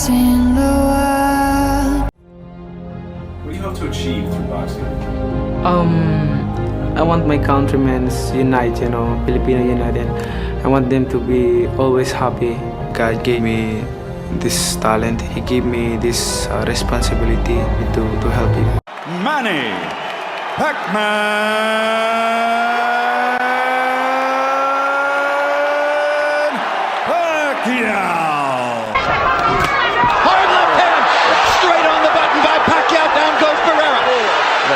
seen the world. What do you hope to achieve through boxing? I want my countrymen unite, Filipino united. I want them to be always happy. God gave me this talent. He gave me this responsibility to help people. Manny Pacquiao. Hard left hand, straight on the button by Pacquiao. Down goes Barrera.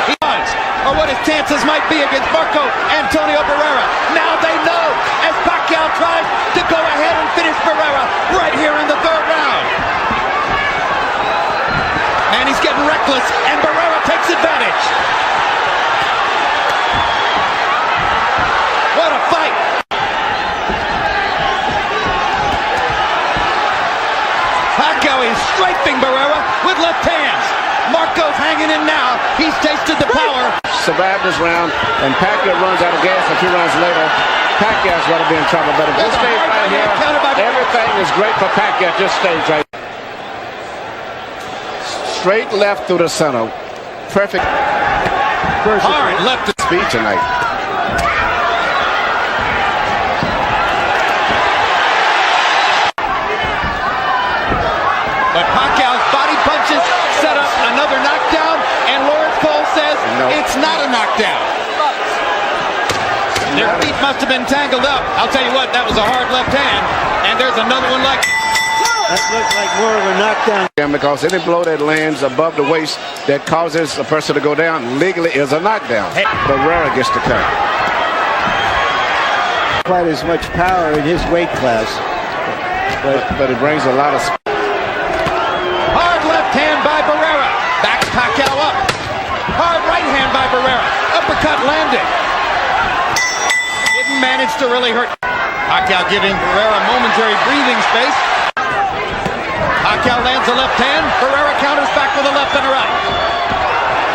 He runs, or what his chances might be against Antonio Barrera. Now they know as Pacquiao tries to go ahead and finish Barrera right here in the third round. And he's getting reckless, and Barrera takes advantage. What a fight! Pacquiao is strafing Barrera with left hands. Marco's hanging in now. He's tasted the power. Survived this round, and Pacquiao runs out of gas a few rounds later. Pacquiao's going to be in trouble, but if this stays right here, everything is great for Pacquiao. Just stays right. Straight left through the center. Perfect. Hard left speed tonight. But Pacquiao's body punches set up another knockdown, and Lawrence Cole says it's not a knockdown. Their feet must have been tangled up. I'll tell you what, that was a hard left hand, and there's another one like that looks like more of a knockdown. Because any blow that lands above the waist that causes a person to go down legally is a knockdown. Barrera gets the cut. Quite as much power in his weight class, but it brings a lot of. Hard left hand by Barrera. Backs Pacquiao up. Hard right hand by Barrera. Uppercut landing. Didn't manage to really hurt. Pacquiao giving Barrera momentary breathing space. Pacquiao lands a left hand. Barrera counters back with a left and a right.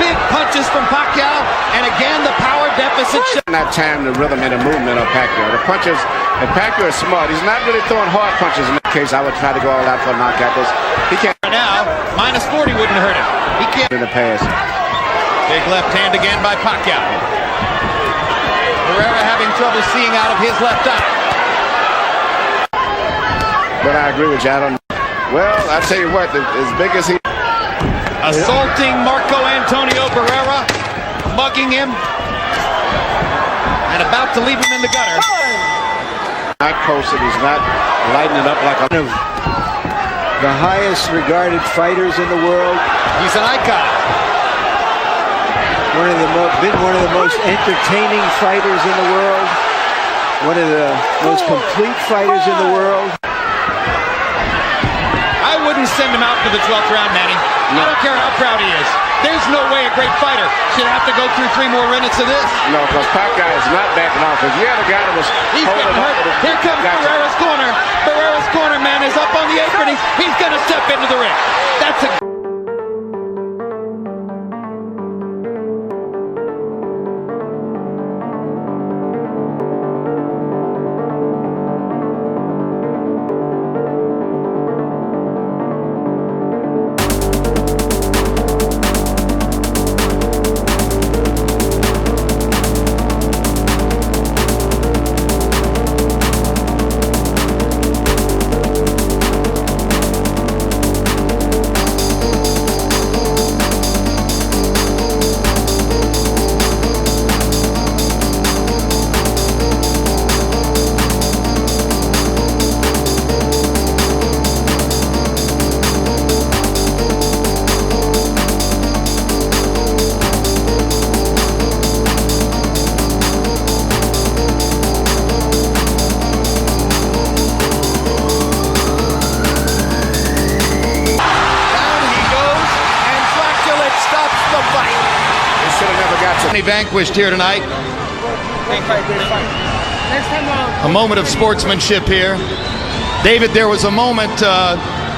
Big punches from Pacquiao, and again the power deficit. Not time the rhythm and the movement of Pacquiao. The punches, and Pacquiao is smart. He's not really throwing hard punches in that case. I would try to go all out for a knockout. He can't. Now, minus 40 wouldn't hurt him. He can't. In the past. Big left hand again by Pacquiao. Barrera having trouble seeing out of his left eye. But I agree with you. Well, I tell you what, as big as he... Assaulting Marco Antonio Barrera, mugging him, and about to leave him in the gutter. Not posted, he's not lighting it up like a... The highest regarded fighters in the world. He's an icon. Been one of the most entertaining fighters in the world. One of the most complete fighters in the world. I wouldn't send him out for the 12th round, Manny. I don't care how proud he is. There's no way a great fighter should have to go through 3 more minutes of this. No, because Pacquiao is not backing off. If you had a guy that was... He's getting hurt. Here comes Barrera's corner. Barrera's corner man is up on the apron. He's going to step into the ring. That's a... Vanquished here tonight. A moment of sportsmanship here. David, there was a moment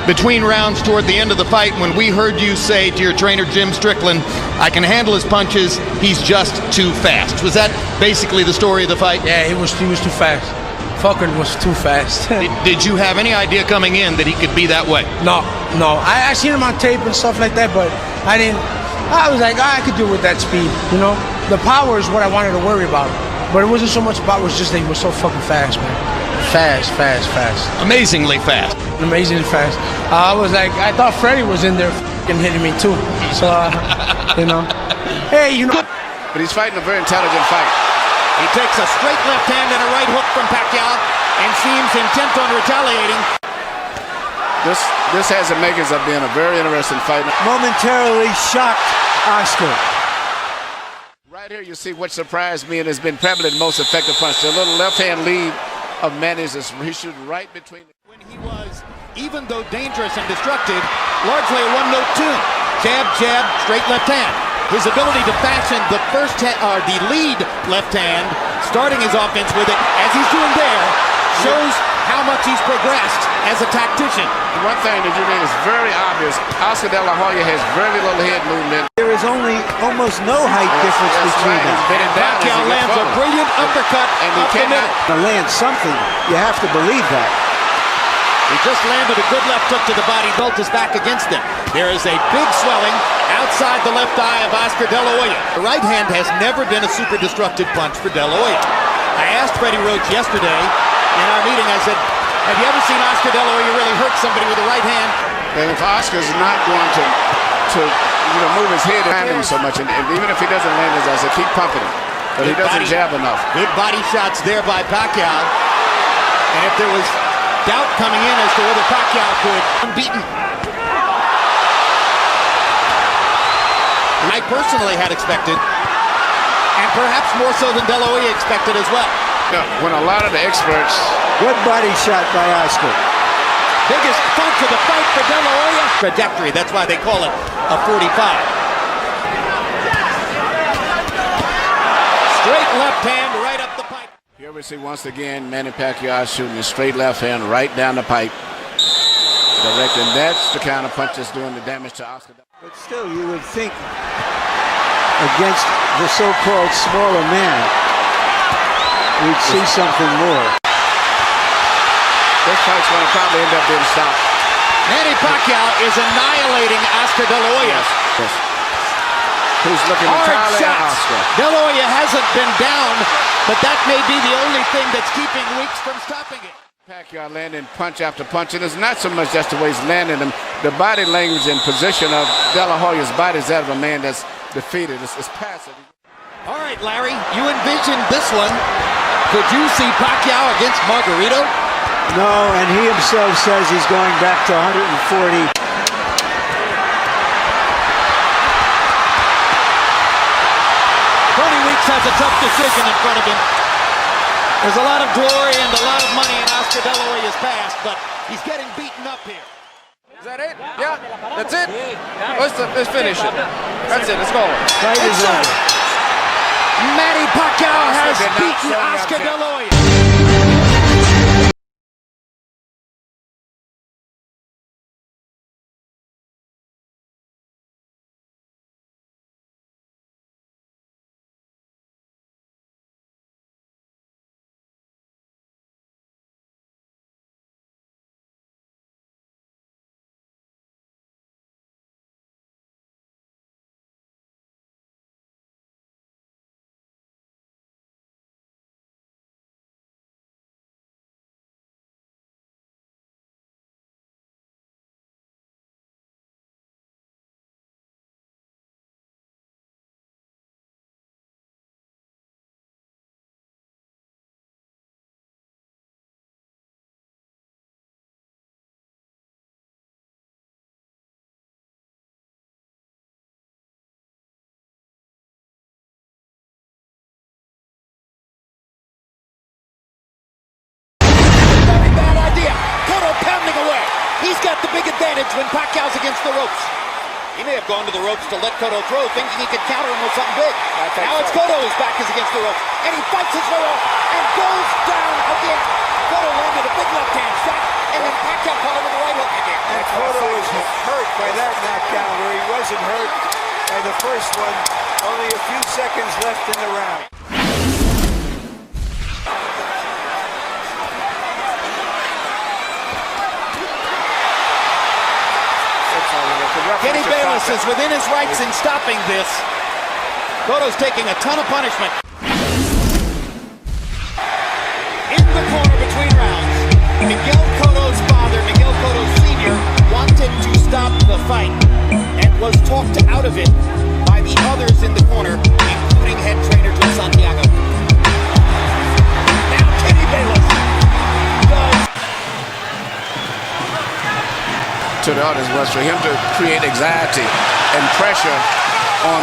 between rounds toward the end of the fight when we heard you say to your trainer Jim Strickland, I can handle his punches, he's just too fast. Was that basically the story of the fight? Yeah, he was too fast. Fucker was too fast. Did you have any idea coming in that he could be that way? No. I seen him on tape and stuff like that, but I didn't. I was like, I could do it with that speed, you know? The power is what I wanted to worry about. But it wasn't so much about, it was just that he was so fucking fast, man. Fast. Amazingly fast. Amazingly fast. I was like, I thought Freddie was in there fucking hitting me too. So, you know. Hey, you know. But he's fighting a very intelligent fight. He takes a straight left hand and a right hook from Pacquiao and seems intent on retaliating. This has the makings of being a very interesting fight. Momentarily shocked Oscar. Right here you see what surprised me and has been probably the most effective punch. The little left-hand lead of Manny's is he shooting right between. When he was, even though dangerous and destructive, largely a one-note tune. Jab, jab, straight left hand. His ability to fashion the the lead left hand, starting his offense with it, as he's doing there, shows how much he's progressed as a tactician. One thing that you mean is very obvious. Oscar De La Hoya has very little head movement. There is only almost no height difference between them. Pacquiao lands a brilliant uppercut and he up the cannot middle. To land something, you have to believe that. He just landed a good left hook to the body. Belt is back against him. There is a big swelling outside the left eye of Oscar De La Hoya. The right hand has never been a super destructive punch for De La Hoya. I asked Freddie Roach yesterday in our meeting, I said, have you ever seen Oscar De La Hoya really hurt somebody with the right hand? And if Oscar's not going to move his head behind him so much, and even if he doesn't land his eyes, keep pumping him. But he doesn't jab enough. Good body shots there by Pacquiao. And if there was doubt coming in as to whether Pacquiao could unbeaten, I personally had expected, and perhaps more so than De La Hoya expected as well. Yeah, when a lot of the experts... Good body shot by Oscar. Biggest punch of the fight for De La Hoya. Trajectory, that's why they call it a 45. Straight left hand right up the pipe. Here we see once again Manny Pacquiao shooting a straight left hand right down the pipe. Direct, and that's the kind of punch that's doing the damage to Oscar. But still, you would think against the so-called smaller man, we'd see something more. This fight's going to probably end up being stopped. Manny Pacquiao is annihilating Oscar De La Hoya. Yes. He's looking entirely at Oscar. De La Hoya hasn't been down, but that may be the only thing that's keeping Weeks from stopping it. Pacquiao landing punch after punch, and it's not so much just the way he's landing them. The body language and position of De La Hoya's body is that of a man that's defeated. It's passive. All right, Larry, you envisioned this one. Could you see Pacquiao against Margarito? No, and he himself says he's going back to 140. Tony Weeks has a tough decision in front of him. There's a lot of glory and a lot of money in Oscar De La Hoya's past, but he's getting beaten up here. Is that it? Yeah, that's it. Let's finish it. That's it. Let's go. Fight is over. Manny Pacquiao has beaten Oscar De La Hoya. He's got the big advantage when Pacquiao's against the ropes. He may have gone to the ropes to let Cotto throw, thinking he could counter him with something big. Now it's Cotto whose back is against the ropes, and he fights his way off and goes down again. Cotto landed a big left-hand shot, and then Pacquiao caught him with the right hook again. And Cotto was hurt by that knockdown, where he wasn't hurt by the first one. Only a few seconds left in the round. Ramos is within his rights in stopping this. Cotto's taking a ton of punishment. In the corner between rounds, Miguel Cotto's father, Miguel Cotto Sr., wanted to stop the fight and was talked out of it by the others in the corner, including head trainer Joe Santiago. Now Kenny Bayless does. To the others was for him to create anxiety and pressure on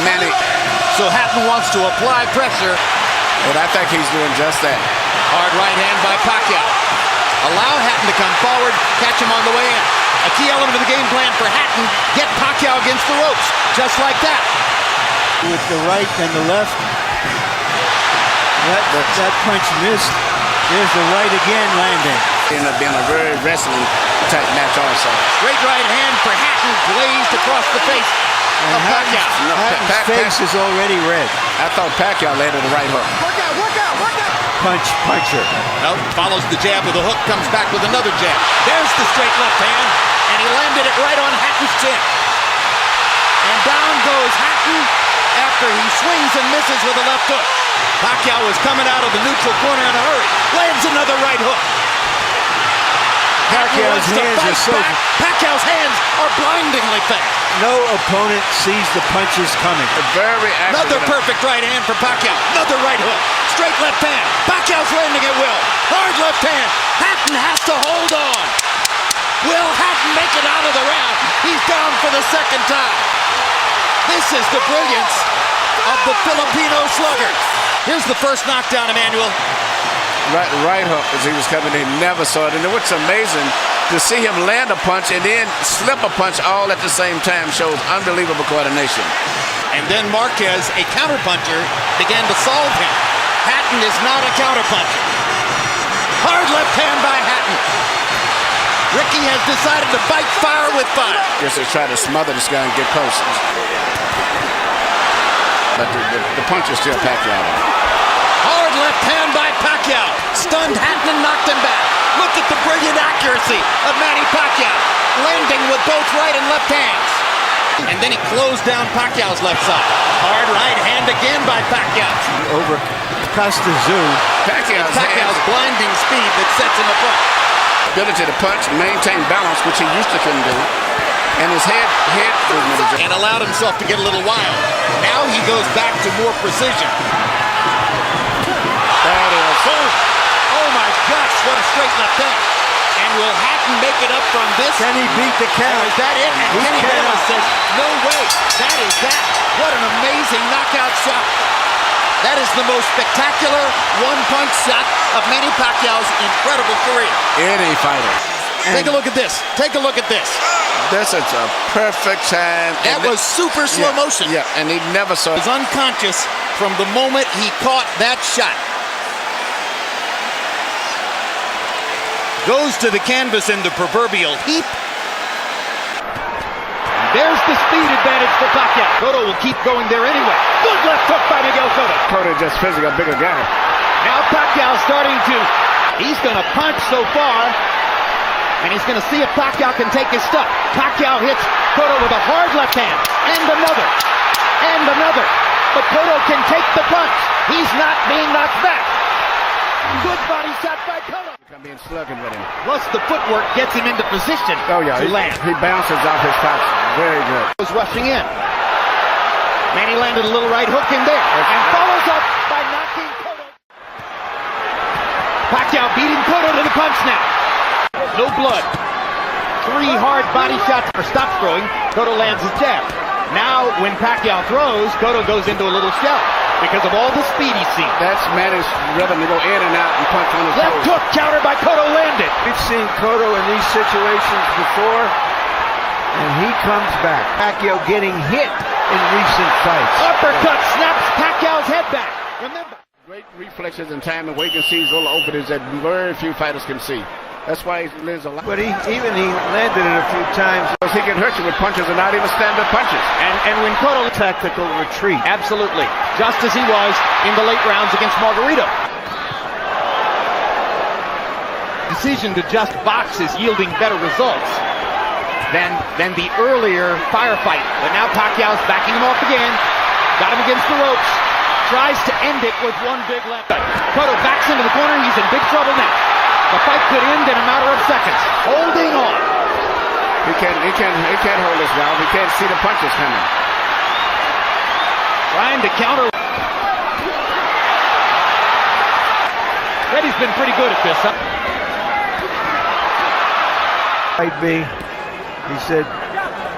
Manny. So Hatton wants to apply pressure. And I think he's doing just that. Hard right hand by Pacquiao. Allow Hatton to come forward, catch him on the way in. A key element of the game plan for Hatton, get Pacquiao against the ropes, just like that. With the right and the left. That punch missed. There's the right again landing. Ended up being a very wrestling type match also. Great right hand for Hatton, glazed across the face of Pacquiao. Hatton's face is already red. I thought Pacquiao landed the right hook. Work out. Puncher. Nope, follows the jab with a hook, comes back with another jab. There's the straight left hand, and he landed it right on Hatton's chin. And down goes Hatton after he swings and misses with a left hook. Pacquiao was coming out of the neutral corner in a hurry. Lands another right hook. Pacquiao's hands are so... Pacquiao's hands are blindingly fast. No opponent sees the punches coming. Very accurate. Another perfect right hand for Pacquiao. Another right hook. Straight left hand. Pacquiao's landing at will. Hard left hand. Hatton has to hold on. Will Hatton make it out of the round? He's down for the second time. This is the brilliance of the Filipino slugger. Here's the first knockdown, Emmanuel. Right hook as he was coming in, never saw it. And what's amazing to see him land a punch and then slip a punch all at the same time shows unbelievable coordination. And then Marquez, a counterpuncher, began to solve him. Hatton is not a counterpuncher. Hard left hand by Hatton. Ricky has decided to fight fire with fire. Guess they try to smother this guy and get close. But the punch is still Pacquiao. Hard left hand by Pacquiao. Stunned Hatton and knocked him back. Look at the brilliant accuracy of Manny Pacquiao. Landing with both right and left hands. And then he closed down Pacquiao's left side. Hard right hand again by Pacquiao. Over Costa-Zoo. Pacquiao's blinding speed that sets him apart. Ability to punch, maintain balance, which he used to couldn't do. And his head movement. And allowed himself to get a little wild. Now he goes back to more precision. That is. Oh my gosh, what a straight left hand. And will Hatton make it up from this? Can he beat the count? Is that it? And Kenny Bayless says, no way. That is that. What an amazing knockout shot. That is the most spectacular one-punch shot of Manny Pacquiao's incredible career. Any fighter. Take a look at this. Take a look at this. This is a perfect time. That was super slow motion. Yeah, and he never saw He it. was unconscious from the moment he caught that shot. Goes to the canvas in the proverbial heap. There's the speed advantage for Pacquiao. Cotto will keep going there anyway. Good left hook by Miguel Cotto. Cotto just physically a bigger guy. Now Pacquiao starting to... He's going to punch so far. And he's going to see if Pacquiao can take his stuff. Pacquiao hits Cotto with a hard left hand. And another. And another. But Cotto can take the punch. He's not being knocked back. Good body shot by Cotto. I'm being slugging with him. Plus the footwork gets him into position to land. He bounces off his pouch. Very good. Was rushing in. Manny landed a little right hook in there. And follows up by knocking Cotto. Pacquiao beating Cotto to the punch now. No blood. 3 hard body shots for stop throwing. Cotto lands his jab. Now, when Pacquiao throws, Cotto goes into a little shell because of all the speed he's seen. That's Manny's rhythm to go in and out and punch on his left toes. hook counter by Cotto landed. We've seen Cotto in these situations before, and he comes back. Pacquiao getting hit in recent fights. Uppercut snaps Pacquiao's head back. Remember. Great reflexes and timing where you can see these little openings that very few fighters can see. That's why he lives a lot. But he landed it a few times. Because he can hurt you with punches and not even stand-up punches. And when Cotto... Tactical retreat. Absolutely. Just as he was in the late rounds against Margarito. Decision to just box is yielding better results. than the earlier firefight. But now Pacquiao's backing him off again. Got him against the ropes. Tries to end it with one big left. Cotto backs into the corner. He's in big trouble now. The fight could end in a matter of seconds. Holding on. He can't hold his ground. He can't see the punches coming. Trying to counter. Reddy's been pretty good at this, huh? Might be. He said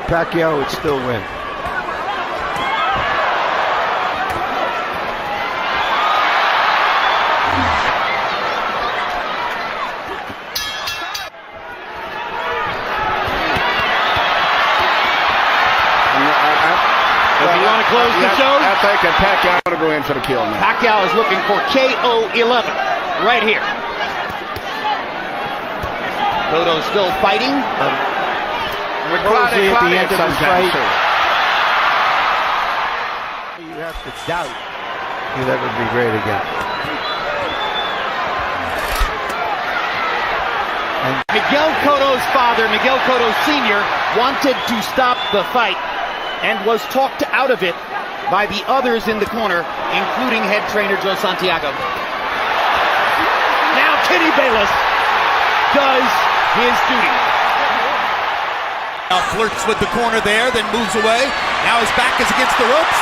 Pacquiao would still win. Does he want to close the show? I think that Pacquiao ought to go in for the kill now. Pacquiao is looking for KO 11 right here. Cotto's still fighting. We're closing at the end of the fight. You have to doubt he'll ever be great again. And Miguel Cotto's father, Miguel Cotto Sr., wanted to stop the fight and was talked out of it by the others in the corner, including head trainer Joe Santiago. Now Kenny Bayless does his duty. Now flirts with the corner there, then moves away. Now his back is against the ropes.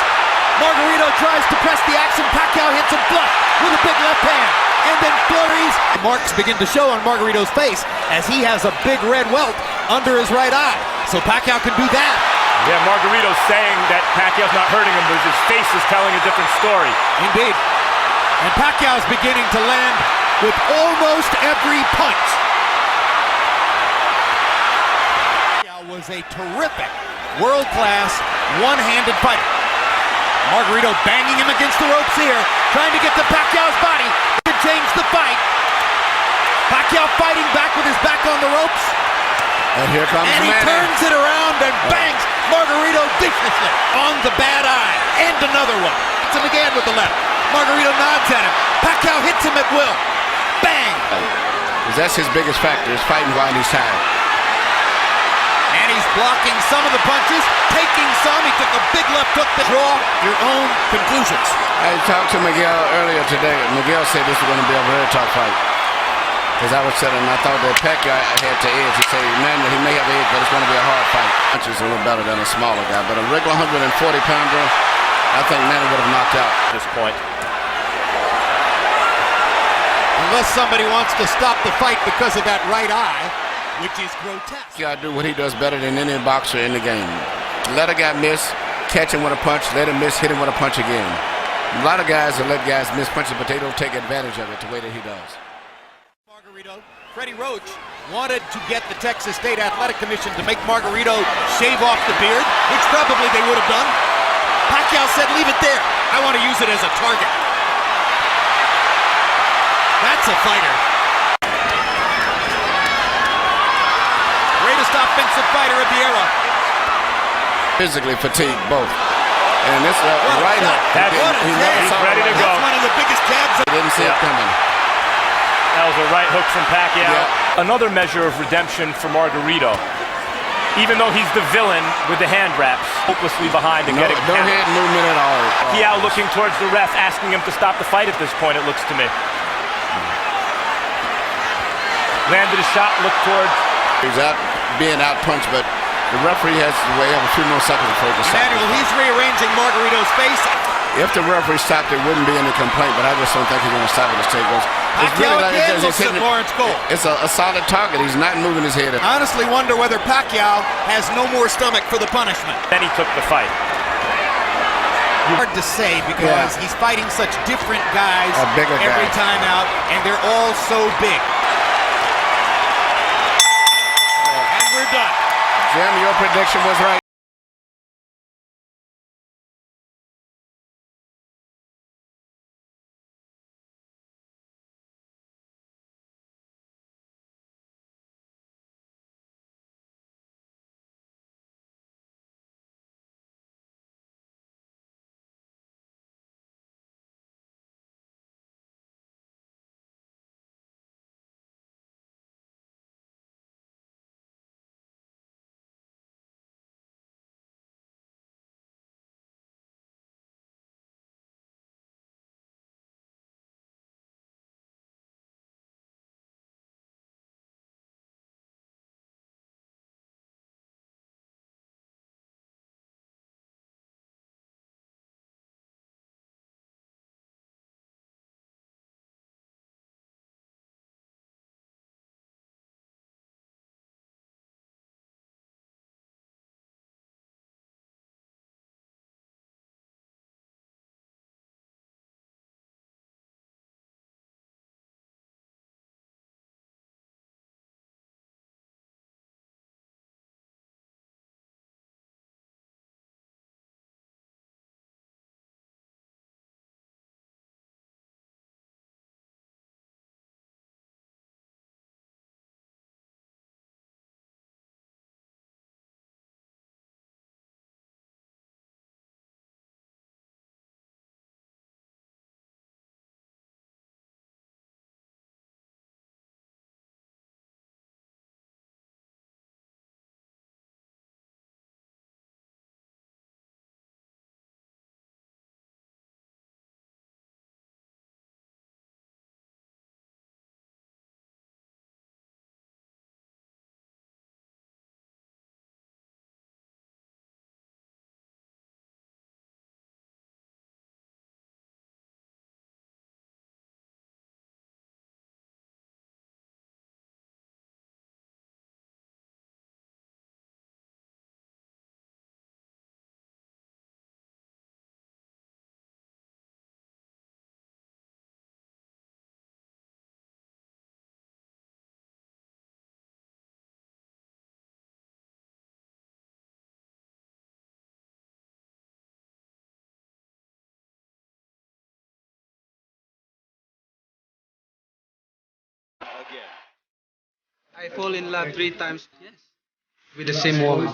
Margarito tries to press the action. Pacquiao hits him flush with a big left hand. And then flurries. Marks begin to show on Margarito's face as he has a big red welt under his right eye. So Pacquiao can do that. Yeah, Margarito's saying that Pacquiao's not hurting him, but his face is telling a different story. Indeed. And Pacquiao's beginning to land with almost every punch. Pacquiao was a terrific, world-class, one-handed fighter. Margarito banging him against the ropes here, trying to get to Pacquiao's body to change the fight. Pacquiao fighting back with his back on the ropes. And here comes And he Manny. turns it around and bangs Margarito viciously on the bad eye. And another one. Hits him again with the left. Margarito nods at him. Pacquiao hits him at will. Bang! Because that's his biggest factor, is fighting while he's tired. And he's blocking some of the punches, taking some. He took a big left hook to draw your own conclusions. I talked to Miguel earlier today. Miguel said this was going to be a very tough fight. As I was telling him, I thought that Pacquiao had to edge. He said, man, he may have edge, but it's going to be a hard fight. Punches a little better than a smaller guy, but a regular 140-pounder, I think Manny would have knocked out at this point. Unless somebody wants to stop the fight because of that right eye, which is grotesque. You got to do what he does better than any boxer in the game. Let a guy miss, catch him with a punch, let him miss, hit him with a punch again. A lot of guys will let guys miss punches, but they don't take advantage of it the way that he does. Margarito, Freddie Roach wanted to get the Texas State Athletic Commission to make Margarito shave off the beard, which probably they would have done. Pacquiao said, leave it there. I want to use it as a target. That's a fighter. Greatest offensive fighter of the era. Physically fatigued, both. And this right hook. He's ready to go. That's one of the biggest jabs. He didn't see it coming. That was a right hook from Pacquiao. Yeah. Another measure of redemption for Margarito. Even though he's the villain with the hand wraps, hopelessly behind and getting no head movement at all. Pacquiao looking towards the ref, asking him to stop the fight at this point, it looks to me. Landed a shot, looked towards. He's being out-punched, but the referee has to wait a few more seconds before he decides. Manuel, he's rearranging Margarito's face. If the referee stopped, there wouldn't be any complaint, but I just don't think he's going to stop it as it goes. Pacquiao again looks at Lawrence Cole. It's a solid target. He's not moving his head. I honestly wonder whether Pacquiao has no more stomach for the punishment. Then he took the fight. Hard to say because he's fighting such different guys every guy. time out, and they're all so big. And we're done. Jim, your prediction was right. again. I fall in love 3 times. Yes. With the same woman.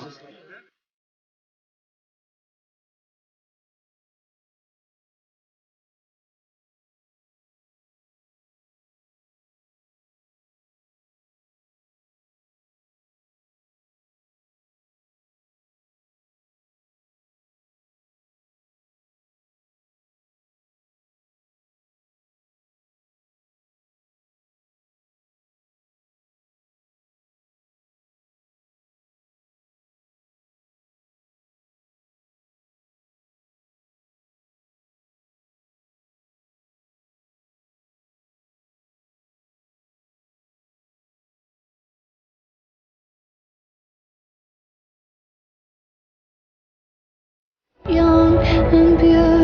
young and beautiful.